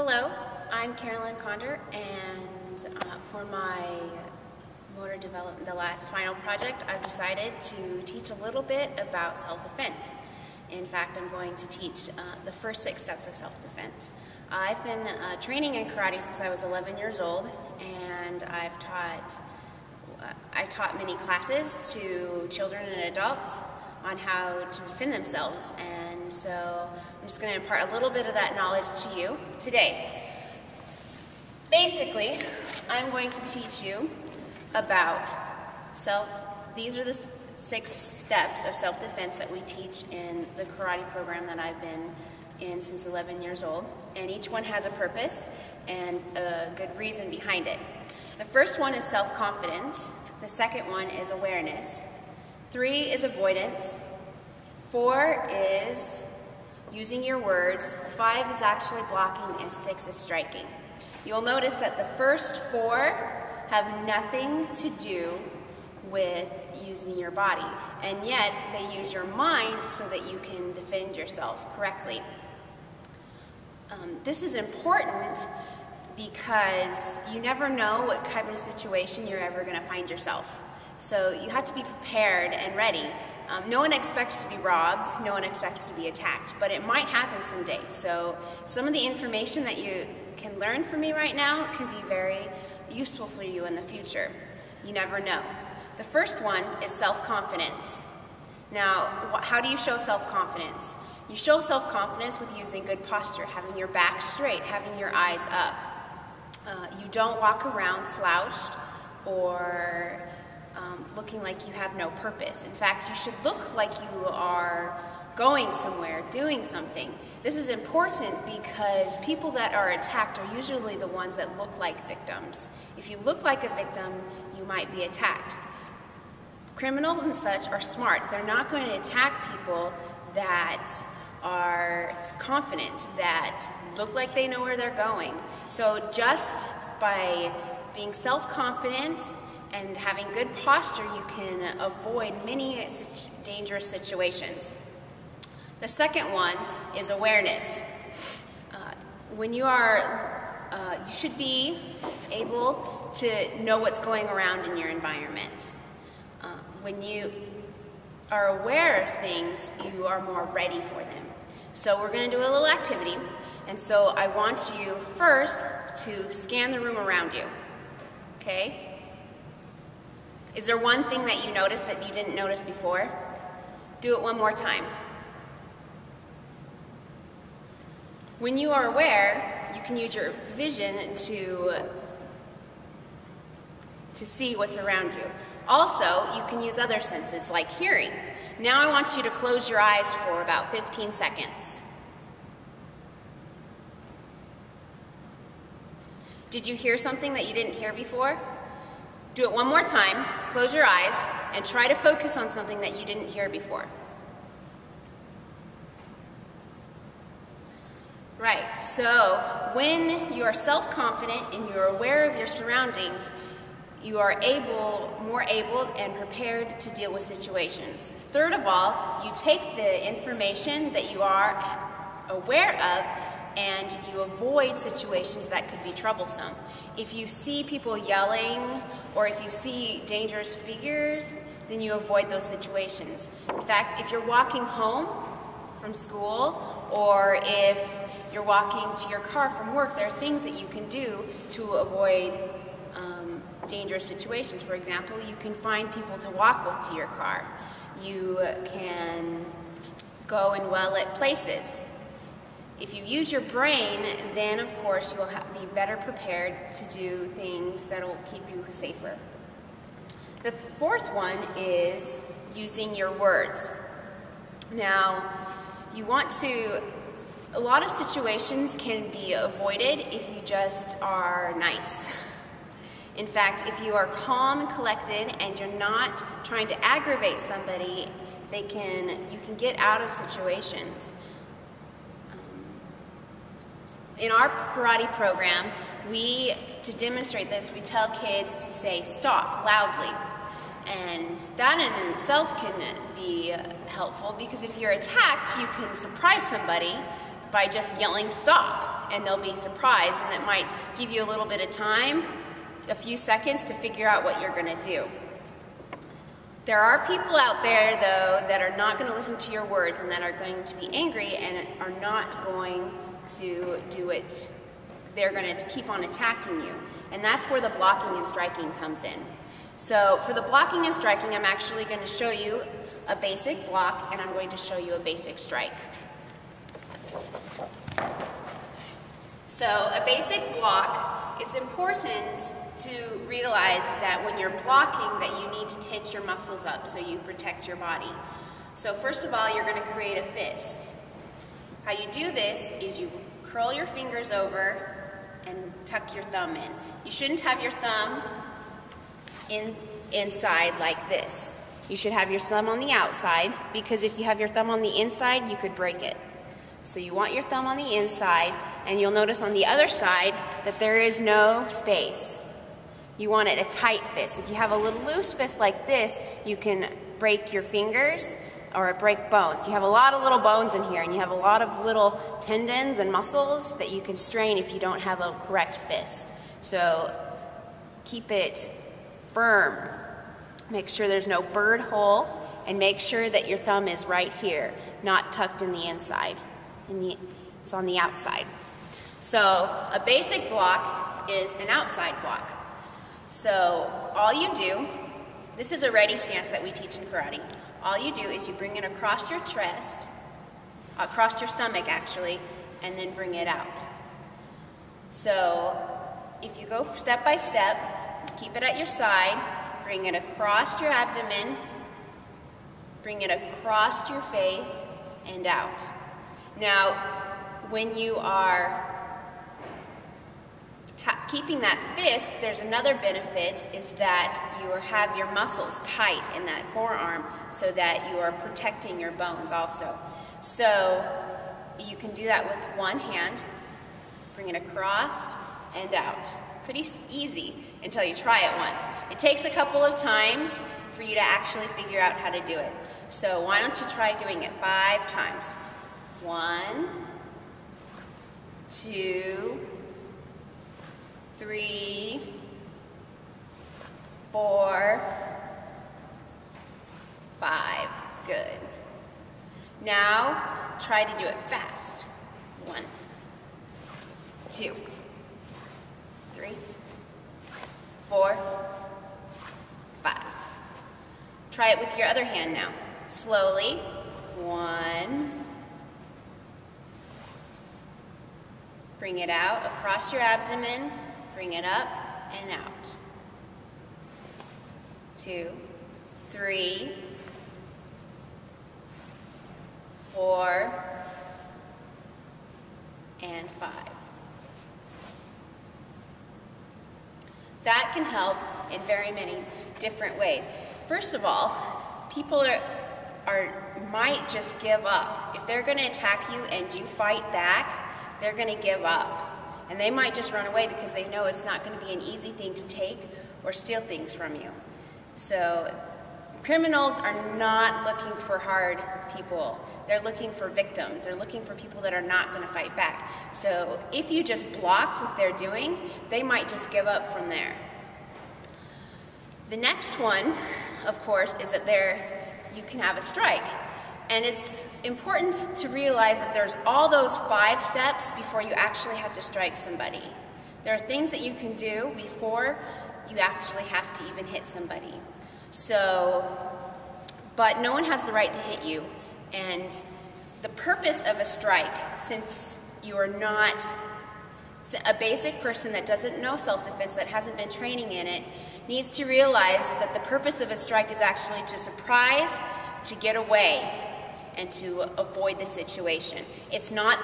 Hello, I'm camcorder, and for my motor development, the last final project, I've decided to teach a little bit about self-defense. In fact, I'm going to teach the first 6 steps of self-defense. I've been training in karate since I was 11 years old, and I taught many classes to children and adults on how to defend themselves, and so I'm just going to impart a little bit of that knowledge to you today. Basically, I'm going to teach you about these are the 6 steps of self-defense that we teach in the karate program that I've been in since 11 years old, and each one has a purpose and a good reason behind it. The first one is self-confidence, the second one is awareness, 3 is avoidance, 4 is using your words, 5 is actually blocking, and 6 is striking. You'll notice that the first 4 have nothing to do with using your body, and yet they use your mind so that you can defend yourself correctly. This is important because you never know what type of situation you're ever going to find yourself. So you have to be prepared and ready. No one expects to be robbed, no one expects to be attacked, but it might happen someday. So some of the information that you can learn from me right now can be very useful for you in the future. You never know. The first one is self-confidence. Now, how do you show self-confidence? You show self-confidence with using good posture, having your back straight, having your eyes up. You don't walk around slouched or looking like you have no purpose. In fact, you should look like you are going somewhere, doing something. This is important because people that are attacked are usually the ones that look like victims. If you look like a victim, you might be attacked. Criminals and such are smart. They're not going to attack people that are confident, that look like they know where they're going. So just by being self-confident and having good posture, you can avoid many dangerous situations. The second one is awareness. You should be able to know what's going around in your environment. When you are aware of things, you are more ready for them. So we're going to do a little activity, and so I want you first to scan the room around you. Okay? Is there one thing that you noticed that you didn't notice before? Do it one more time. When you are aware, you can use your vision to see what's around you. Also, you can use other senses like hearing. Now I want you to close your eyes for about 15 seconds. Did you hear something that you didn't hear before? Do it one more time, close your eyes, and try to focus on something that you didn't hear before. Right, so when you are self-confident and you're aware of your surroundings, you are more able and prepared to deal with situations. Third of all, you take the information that you are aware of and you avoid situations that could be troublesome. If you see people yelling or if you see dangerous figures, then you avoid those situations. In fact, if you're walking home from school or if you're walking to your car from work, there are things that you can do to avoid dangerous situations. For example, you can find people to walk with to your car. You can go in well-lit places. If you use your brain, then of course you will be better prepared to do things that will keep you safer. The fourth one is using your words. Now, a lot of situations can be avoided if you just are nice. In fact, if you are calm and collected and you're not trying to aggravate somebody, you can get out of situations. In our karate program, to demonstrate this, we tell kids to say stop loudly. And that in itself can be helpful because if you're attacked, you can surprise somebody by just yelling stop. and they'll be surprised, and that might give you a little bit of time, a few seconds to figure out what you're going to do. There are people out there, though, that are not going to listen to your words and that are going to be angry and are not going to do it. They're going to keep on attacking you. And that's where the blocking and striking comes in. So for the blocking and striking, I'm actually going to show you a basic block, and I'm going to show you a basic strike. So a basic block, it's important to realize that when you're blocking that you need to tense your muscles up so you protect your body. So first of all, you're going to create a fist. How you do this is you curl your fingers over and tuck your thumb in. You shouldn't have your thumb inside like this. You should have your thumb on the outside, because if you have your thumb on the inside, you could break it. So you want your thumb on the inside, and you'll notice on the other side that there is no space. You want it a tight fist. If you have a little loose fist like this, you can break your fingers or break bones. You have a lot of little bones in here, and you have a lot of little tendons and muscles that you can strain if you don't have a correct fist. So keep it firm. Make sure there's no bird hole, and make sure that your thumb is right here, not tucked in the inside. It's on the outside. So a basic block is an outside block. So all you do, this is a ready stance that we teach in karate. All you do is you bring it across your chest, across your stomach actually, and then bring it out. So if you go step by step, keep it at your side, bring it across your abdomen, bring it across your face, and out. Now, when you are keeping that fist, there's another benefit, is that you have your muscles tight in that forearm so that you are protecting your bones also. So you can do that with one hand, bring it across and out. Pretty easy until you try it once. It takes a couple of times for you to actually figure out how to do it. So why don't you try doing it 5 times? 1, 2, 3, 4, 5. Good. Now try to do it fast. 1, 2, 3, 4, 5. Try it with your other hand now. Slowly. 1. Bring it out across your abdomen. Bring it up and out. 2, 3, 4, and 5. That can help in very many different ways. First of all, people might just give up. If they're going to attack you and you fight back, they're going to give up. And they might just run away because they know it's not going to be an easy thing to take or steal things from you. So criminals are not looking for hard people. They're looking for victims. They're looking for people that are not going to fight back. So if you just block what they're doing, they might just give up from there. The next one, of course, is that you can have a strike. And it's important to realize that there's all those 5 steps before you actually have to strike somebody. There are things that you can do before you actually have to even hit somebody. So, but no one has the right to hit you. And the purpose of a strike, since you are not a basic person that doesn't know self-defense, that hasn't been training in it, needs to realize that the purpose of a strike is actually to surprise, to get away, and to avoid the situation. It's not